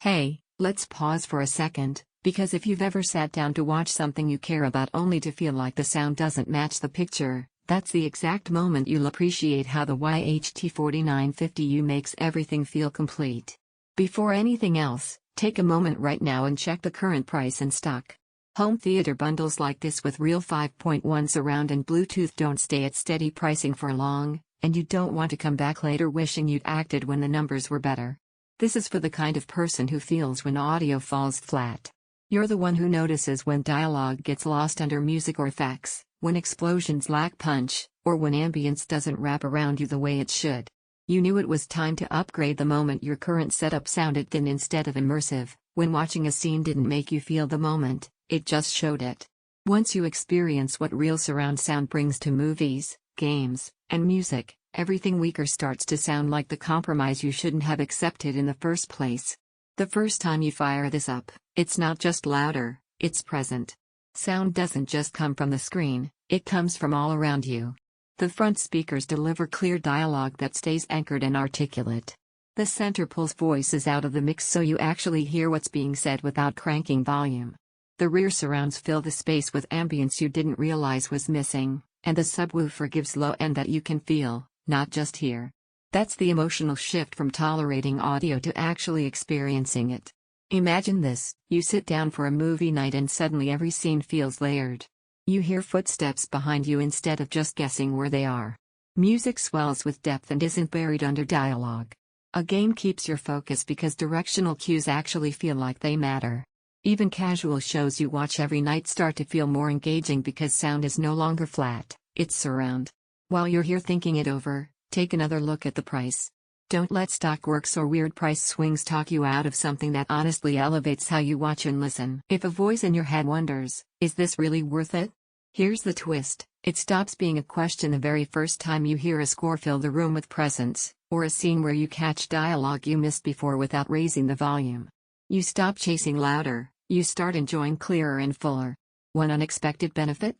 Hey, let's pause for a second, because if you've ever sat down to watch something you care about only to feel like the sound doesn't match the picture, that's the exact moment you'll appreciate how the YHT-4950U makes everything feel complete. Before anything else, take a moment right now and check the current price in stock. Home theater bundles like this with real 5.1 surround and Bluetooth don't stay at steady pricing for long, and you don't want to come back later wishing you'd acted when the numbers were better. This is for the kind of person who feels when audio falls flat. You're the one who notices when dialogue gets lost under music or effects, when explosions lack punch, or when ambience doesn't wrap around you the way it should. You knew it was time to upgrade the moment your current setup sounded thin instead of immersive, when watching a scene didn't make you feel the moment, it just showed it. Once you experience what real surround sound brings to movies, games, and music, everything weaker starts to sound like the compromise you shouldn't have accepted in the first place. The first time you fire this up, it's not just louder, it's present. Sound doesn't just come from the screen, it comes from all around you. The front speakers deliver clear dialogue that stays anchored and articulate. The center pulls voices out of the mix so you actually hear what's being said without cranking volume. The rear surrounds fill the space with ambience you didn't realize was missing, and the subwoofer gives low end that you can feel, not just hear. That's the emotional shift from tolerating audio to actually experiencing it. Imagine this: you sit down for a movie night and suddenly every scene feels layered. You hear footsteps behind you instead of just guessing where they are. Music swells with depth and isn't buried under dialogue. A game keeps your focus because directional cues actually feel like they matter. Even casual shows you watch every night start to feel more engaging because sound is no longer flat, it's surround. While you're here thinking it over, take another look at the price. Don't let stock works or weird price swings talk you out of something that honestly elevates how you watch and listen. If a voice in your head wonders, is this really worth it? Here's the twist: it stops being a question the very first time you hear a score fill the room with presence, or a scene where you catch dialogue you missed before without raising the volume. You stop chasing louder, you start enjoying clearer and fuller. One unexpected benefit?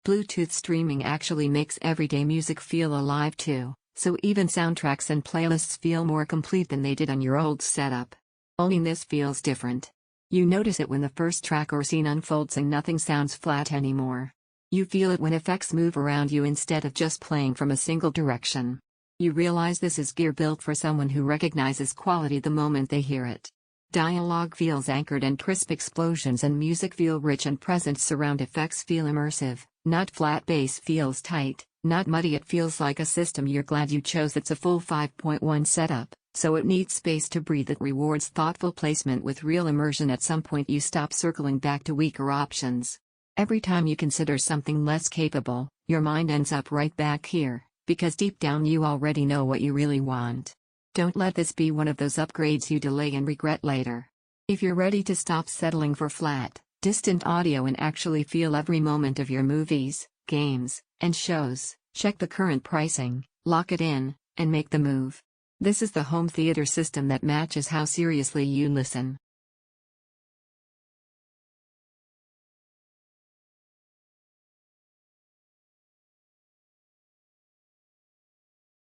Bluetooth streaming actually makes everyday music feel alive too, so even soundtracks and playlists feel more complete than they did on your old setup. Owning this feels different. You notice it when the first track or scene unfolds and nothing sounds flat anymore. You feel it when effects move around you instead of just playing from a single direction. You realize this is gear built for someone who recognizes quality the moment they hear it. Dialogue feels anchored and crisp, explosions and music feel rich and present, surround effects feel immersive, not flat, bass feels tight, not muddy, it feels like a system you're glad you chose. It's a full 5.1 setup, so it needs space to breathe. It rewards thoughtful placement with real immersion. At some point you stop circling back to weaker options. Every time you consider something less capable, your mind ends up right back here, because deep down you already know what you really want. Don't let this be one of those upgrades you delay and regret later. If you're ready to stop settling for flat, distant audio and actually feel every moment of your movies, games, and shows, check the current pricing, lock it in, and make the move. This is the home theater system that matches how seriously you listen.